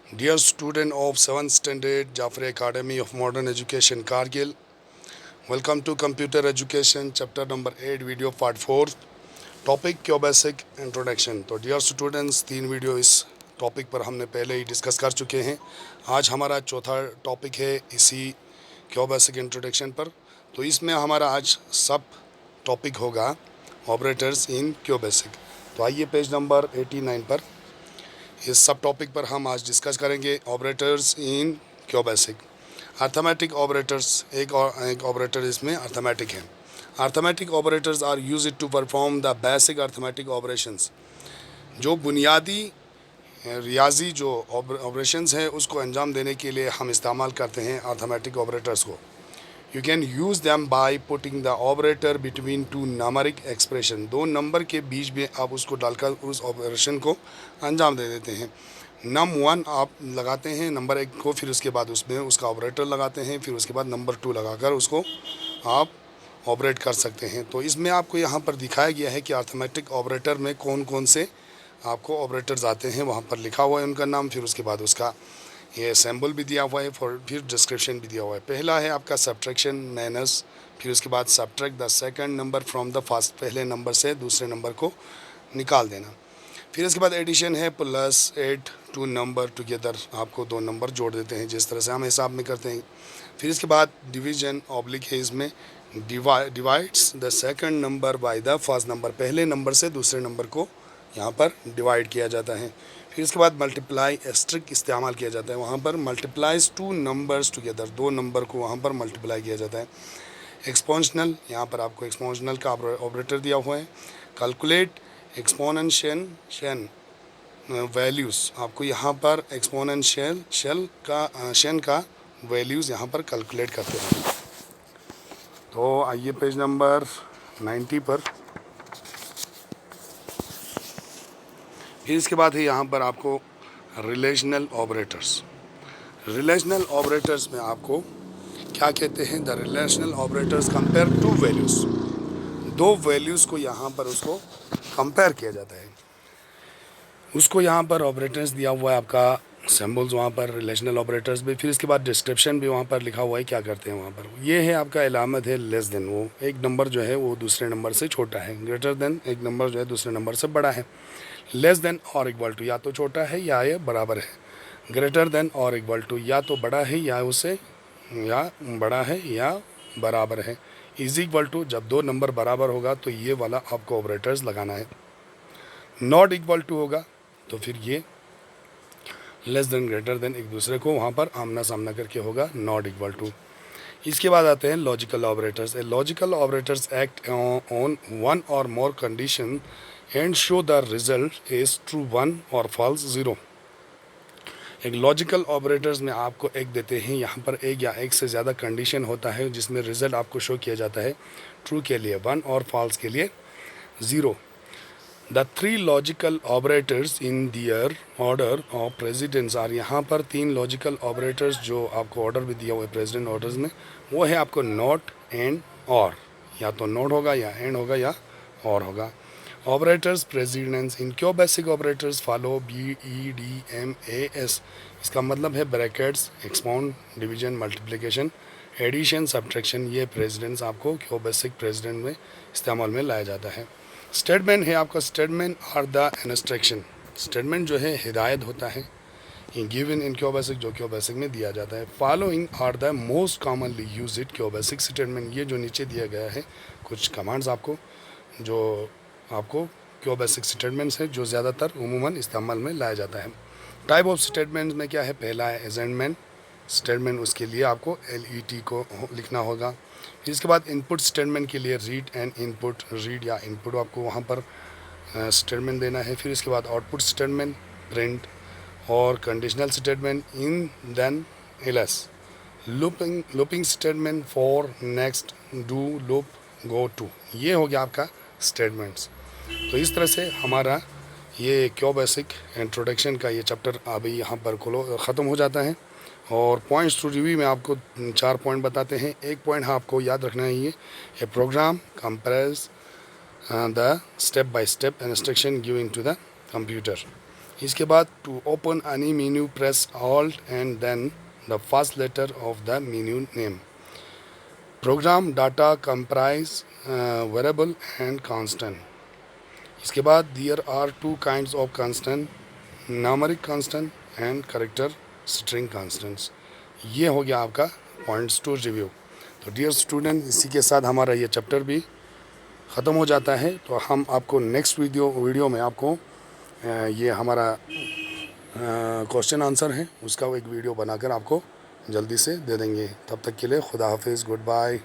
Dear student of 7th Standard Jafri Academy of Modern Education Kargil, welcome to Computer Education Chapter number 8 video part 4 topic क्यों basic introduction. तो dear students 3 video इस topic पर हमने पहले ही discuss कर चुके हैं। आज हमारा चौथा टॉपिक है इसी क्यों बेसिक इंट्रोडक्शन पर। तो इसमें हमारा आज सब टॉपिक होगा ऑपरेटर्स इन क्यों बेसिक। तो आइए पेज नंबर 89 पर इस सब टॉपिक पर हम आज डिस्कस करेंगे operators in QBasic. Arithmetic operators एक ऑपरेटर इसमें अर्थमेटिक है। Arithmetic operators are used to perform the basic arithmetic operations. जो बुनियादी रियाजी जो ऑपरेशंस हैं उसको अंजाम देने के लिए हम इस्तेमाल करते हैं अर्थमेटिक ऑपरेटर्स को। You can use them by putting the operator between two numeric expression. दो नंबर के बीच में आप उसको डालकर उस ऑपरेशन को अंजाम दे देते हैं। नम 1 आप लगाते हैं नंबर 1 को, फिर उसके बाद उसमें उसका ऑपरेटर लगाते हैं, फिर उसके बाद नंबर 2 लगाकर उसको आप ऑपरेट कर सकते हैं। तो इसमें आपको यहाँ पर दिखाया गया है कि अर्थमेटिक ऑपरेटर में कौन कौन से आपको ऑपरेटर्स आते हैं, वहाँ पर लिखा हुआ है उनका नाम, फिर उसके बाद उसका ये सैम्बल भी दिया हुआ है, फिर डिस्क्रिप्शन भी दिया हुआ है। पहला है आपका सब्ट्रैक्शन माइनस, फिर उसके बाद subtract the second number from the first, पहले नंबर से दूसरे नंबर को निकाल देना। फिर इसके बाद एडिशन है plus add two number together, आपको दो नंबर जोड़ देते हैं जिस तरह से हम हिसाब में करते हैं। फिर इसके बाद डिवीजन ऑब्लिक है, इसमें divides the second number by the first number, पहले नंबर से दूसरे नंबर को यहाँ पर डिवाइड किया जाता है। फिर इसके बाद मल्टीप्लाई एस्ट्रिक इस्तेमाल किया जाता है, वहाँ पर मल्टीप्लाइज टू नंबर्स टुगेदर, दो नंबर को वहाँ पर मल्टीप्लाई किया जाता है। एक्सपोनेंशियल, यहाँ पर आपको एक्सपोनेंशियल का ऑपरेटर दिया हुआ है। कैलकुलेट एक्सपोनेंशियल वैल्यूज़, आपको यहाँ पर एक्सपोनेंशियल का वैल्यूज़ यहाँ पर कैलकुलेट करते हैं। तो आइए पेज नंबर 90 पर। फिर इसके बाद है यहाँ पर आपको रिलेशनल ऑपरेटर्स। रिलेशनल ऑपरेटर्स में आपको क्या कहते हैं, the relational operators compare two values. दो वैल्यूज़ को यहाँ पर उसको कंपेयर किया जाता है, उसको यहाँ पर ऑपरेटर्स दिया हुआ है, आपका सिंबल्स वहाँ पर रिलेशनल ऑपरेटर्स भी। फिर इसके बाद डिस्क्रिप्शन भी वहाँ पर लिखा हुआ है क्या करते हैं वहाँ पर। ये है आपका अलामत है लेस देन, वो एक नंबर जो है वो दूसरे नंबर से छोटा है। ग्रेटर देन, एक नंबर जो है दूसरे नंबर से बड़ा है। लेस देन और इक्वल टू, या तो छोटा है या ये बराबर है। ग्रेटर देन और इक्वल टू, या तो बड़ा है या उससे या बड़ा है या बराबर है। इज इक्वल टू, जब दो नंबर बराबर होगा तो ये वाला आपको ऑपरेटर्स लगाना है। नॉट इक्वल टू होगा तो फिर ये लेस देन ग्रेटर देन एक दूसरे को वहाँ पर आमना सामना करके होगा नॉट इक्वल टू। इसके बाद आते हैं logical operators. Logical operators act on one और more condition and show the result is true 1 और फॉल्स 0। एक लॉजिकल ऑपरेटर्स में आपको एक देते हैं, यहाँ पर एक या एक से ज़्यादा कंडीशन होता है जिसमें रिजल्ट आपको शो किया जाता है, ट्रू के लिए 1 और फॉल्स के लिए 0। The 3 logical operators in their order of precedence are, यहाँ पर 3 लॉजिकल ऑपरेटर्स जो आपको ऑर्डर भी दिया हुआ है प्रेसिडेंट ऑर्डर्स में, वो है आपको नॉट एंड और, या तो नॉट होगा या एंड होगा या और होगा। ऑपरेटर्स प्रेसिडेंस इन क्यों बेसिक ऑपरेटर्स फॉलो BEDMAS, इसका मतलब है brackets, exponent, division, multiplication, addition, subtraction. ये प्रेसिडेंस आपको क्यों बेसिक प्रेसिडेंट में इस्तेमाल में लाया जाता है। स्टेटमेंट है आपका, statement are the instruction, statement जो है हिदायत होता है गिवन इन क्यों बेसिक, जो क्यों बेसिक में दिया जाता है। Following are the most commonly use it QBasic statement, ये जो नीचे दिया गया है कुछ कमांड्स आपको, जो आपको क्यों बेसिक स्टेटमेंट्स है जो ज़्यादातर उमूमन इस्तेमाल में लाया जाता है। टाइप ऑफ स्टेटमेंट्स में क्या है, पहला है असाइनमेंट स्टेटमेंट, उसके लिए आपको LET को लिखना होगा। फिर इसके बाद इनपुट स्टेटमेंट के लिए रीड एंड इनपुट, रीड या इनपुट आपको वहाँ पर स्टेटमेंट देना है। फिर इसके बाद आउटपुट स्टेटमेंट, प्रिंट और conditional statement, in then else, looping statement, for, next, do, loop, go to. ये हो गया आपका स्टेटमेंट्स। तो इस तरह से हमारा ये क्यों बेसिक इंट्रोडक्शन का ये चैप्टर अभी यहाँ पर ख़त्म हो जाता है। और पॉइंट्स टू रिव्यू में आपको 4 पॉइंट बताते हैं। एक पॉइंट आपको याद रखना है, ये a program compress the step by step instruction giving to the computer. इसके बाद to open any menu press alt and then the first letter of the menu name. Program data comprise variable and constant. इसके बाद there are two kinds of constant, numeric constant and character string constants. ये हो गया आपका points to review. तो dear student, इसी के साथ हमारा ये चैप्टर भी ख़त्म हो जाता है। तो हम आपको नेक्स्ट वीडियो में आपको ये हमारा क्वेश्चन आंसर है उसका एक वीडियो बनाकर आपको जल्दी से दे देंगे। तब तक के लिए खुदा हाफिज़, गुड बाय।